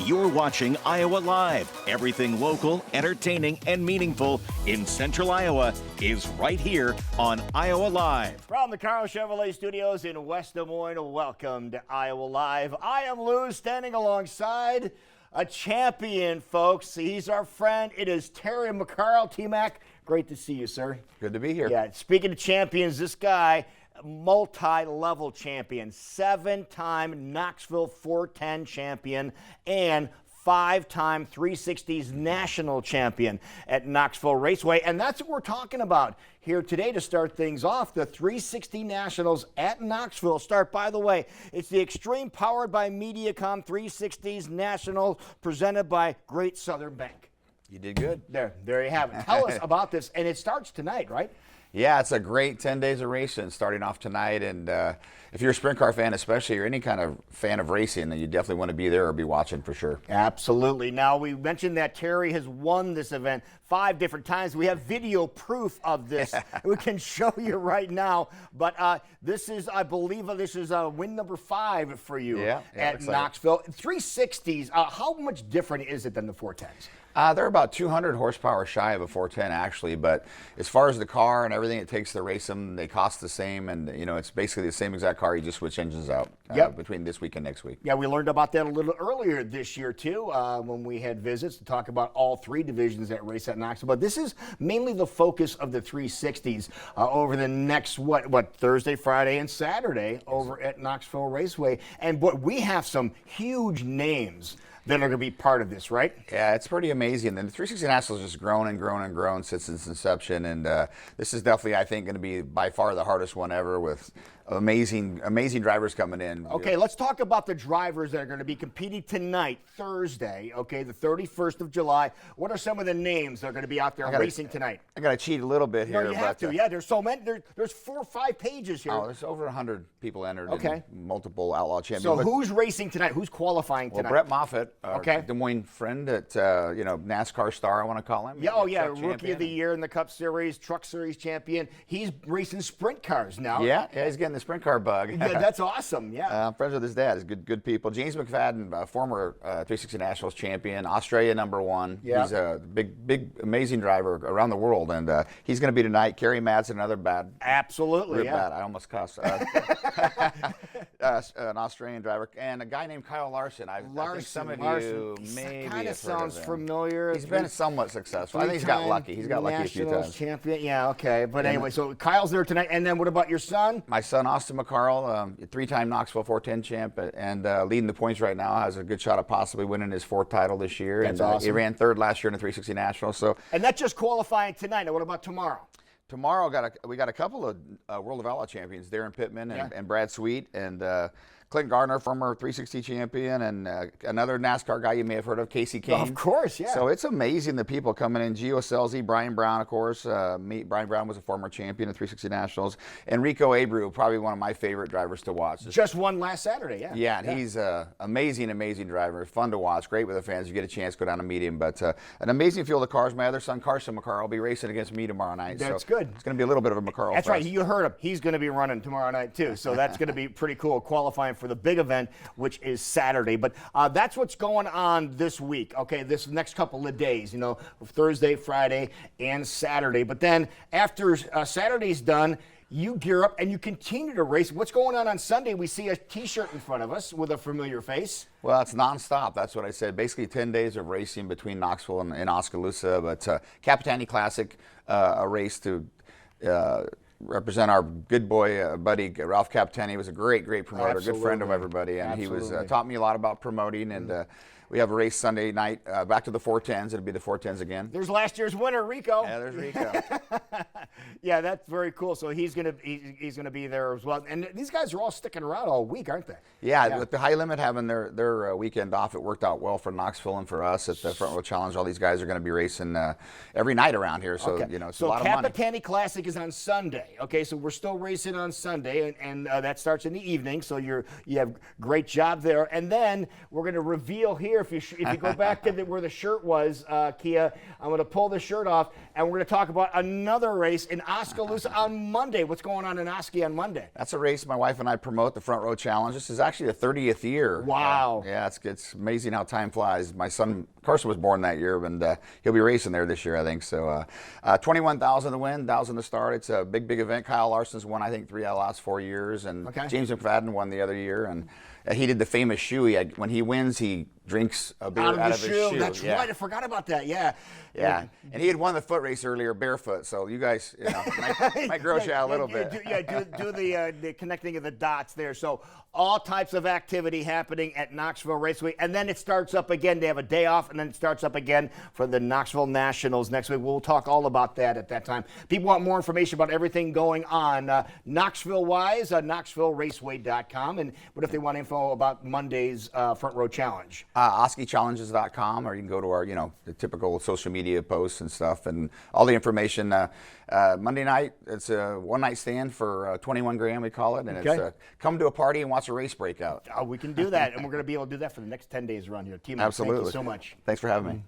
You're watching Iowa Live. Everything local, entertaining, and meaningful in Central Iowa is right here on Iowa Live. From the McCarl Chevrolet Studios in West Des Moines, welcome to Iowa Live. I am Lou, standing alongside a champion, folks. He's our friend. It is Terry McCarl. T-Mac, great to see you, sir. Good to be here. Yeah, speaking of champions, this guy, multi-level champion, 7-time Knoxville 410 champion, and 5-time 360s national champion at Knoxville Raceway. And that's what we're talking about here today to start things off. The 360 Nationals at Knoxville start, by the way, it's the Extreme powered by Mediacom 360s Nationals presented by Great Southern Bank. You did good. There you have it. Tell us about this. And it starts tonight, right? Yeah, it's a great 10 days of racing starting off tonight. And if you're a sprint car fan especially, or any kind of fan of racing, then you definitely want to be there or be watching for sure. Absolutely. Now, we mentioned that Terry has won this event 5 different times. We have video proof of this. We can show you right now. But this is, I believe, this is win number 5 for you at Knoxville. 360s, how much different is it than the 410s? They're about 200 horsepower shy of a 410 actually, but as far as the car and everything it takes to race them, they cost the same, and you know it's basically the same exact car. You just switch engines out between this week and next week. Yeah, we learned about that a little earlier this year too, when we had visits to talk about all 3 divisions that race at Knoxville. But this is mainly the focus of the 360s over the next Thursday, Friday, and Saturday over at Knoxville Raceway, and we have some huge names that are going to be part of this, right? Yeah, it's pretty amazing. And the 360 Nationals has just grown and grown and grown since its inception. And this is definitely, I think, going to be by far the hardest one ever with amazing drivers coming in. Okay, let's talk about the drivers that are going to be competing tonight, Thursday, okay, the 31st of July. What are some of the names that are going to be out there racing tonight? I got to cheat a little bit here. No, you have to. Yeah, there's so many. There's 4 or 5 pages here. Oh, there's over 100 people entered in multiple outlaw champions. So who's racing tonight? Who's qualifying tonight? Well, Brett Moffitt, our Des Moines friend at, NASCAR star, I want to call him. Yeah, Rookie of the Year in the Cup Series, Truck Series champion. He's racing sprint cars now. Yeah, he's getting the sprint car bug. Yeah, that's awesome, yeah. I'm friends with his dad. He's good people. James McFadden, former 360 Nationals champion, Australia #1. Yeah. He's a big, amazing driver around the world, and he's going to be tonight. Kerry Madsen, another bad. Absolutely, bad. I almost cussed. An Australian driver, and a guy named Kyle Larson. I think some of you maybe kind of sounds familiar. He's been somewhat successful. I think he's got lucky. He's got lucky a few times. Champion, yeah, okay. But anyway, so Kyle's there tonight, and then what about your son? My son, Austin McCarl, 3-time Knoxville 410 champ, and leading the points right now, has a good shot of possibly winning his 4th title this year. That's awesome. He ran 3rd last year in the 360 Nationals. And that's just qualifying tonight. Now, what about tomorrow? Tomorrow, we got a couple of World of Outlaw champions, Darren Pittman and Brad Sweet, and Clint Gardner, former 360 champion, and another NASCAR guy you may have heard of, Casey Kane. Of course, yeah. So it's amazing the people coming in. Gio Selzy, Brian Brown, of course. Brian Brown was a former champion of 360 Nationals. And Rico Abreu, probably one of my favorite drivers to watch. Just won last Saturday, yeah. Yeah, and he's an amazing driver. Fun to watch. Great with the fans. You get a chance, go down and meet him. But an amazing field of cars. My other son, Carson McCarl, will be racing against me tomorrow night. That's good. It's going to be a little bit of a McCarl That's fest. right. You heard him. He's going to be running tomorrow night, too. So that's going to be pretty cool, qualifying for the big event, which is Saturday. But that's what's going on this week, okay, this next couple of days, Thursday, Friday, and Saturday. But then after Saturday's done, you gear up and you continue to race. What's going on Sunday? We see a T-shirt in front of us with a familiar face. Well, it's nonstop. That's what I said. Basically 10 days of racing between Knoxville and Oskaloosa. But Capitani Classic, a race to represent our good boy buddy Ralph Capitani. He was a great promoter, good friend of everybody, and he was taught me a lot about promoting. And we have a race Sunday night, back to the 410s. It'll be the 410s again. There's last year's winner, Rico. Yeah, there's Rico. Yeah, that's very cool. So he's gonna be there as well. And these guys are all sticking around all week, aren't they? Yeah. With the High Limit having their weekend off, it worked out well for Knoxville and for us at the Front Row Challenge. All these guys are going to be racing every night around here. So it's a lot of money. So Capitani Classic is on Sunday. Sunday. Okay, so we're still racing on Sunday, and that starts in the evening. So you have great job there. And then we're going to reveal here, if you go back to where the shirt was, Kia, I'm going to pull the shirt off, and we're going to talk about another race in Oskaloosa on Monday. What's going on in Oski on Monday? That's a race my wife and I promote, the Front Row Challenge. This is actually the 30th year. Wow. Yeah, it's amazing how time flies. My son Carson was born that year, and he'll be racing there this year, I think. So 21,000 to win, 1,000 to start. It's a big event. Kyle Larson's won, I think, 3 out of the last 4 years, and James McFadden won the other year. And he did the famous shoe. When he wins, he drinks a beer out of his shoe. That's right. I forgot about that. Yeah. Yeah. And he had won the foot race earlier barefoot. So you guys, might gross you out a little bit. Do the connecting of the dots there. So all types of activity happening at Knoxville Raceway. And then it starts up again. They have a day off, and then it starts up again for the Knoxville Nationals next week. We'll talk all about that at that time. People want more information about everything going on Knoxville-wise, KnoxvilleRaceway.com. And what if they want info about Monday's Front Row Challenge? OskiChallenges.com, or you can go to our, the typical social media posts and stuff, and all the information. Monday night, it's a one-night stand for 21 grand, we call it, and it's come to a party and watch a race break out. We can do that, and we're going to be able to do that for the next 10 days around here. Team, absolutely. Thank you so much. Thanks for having me.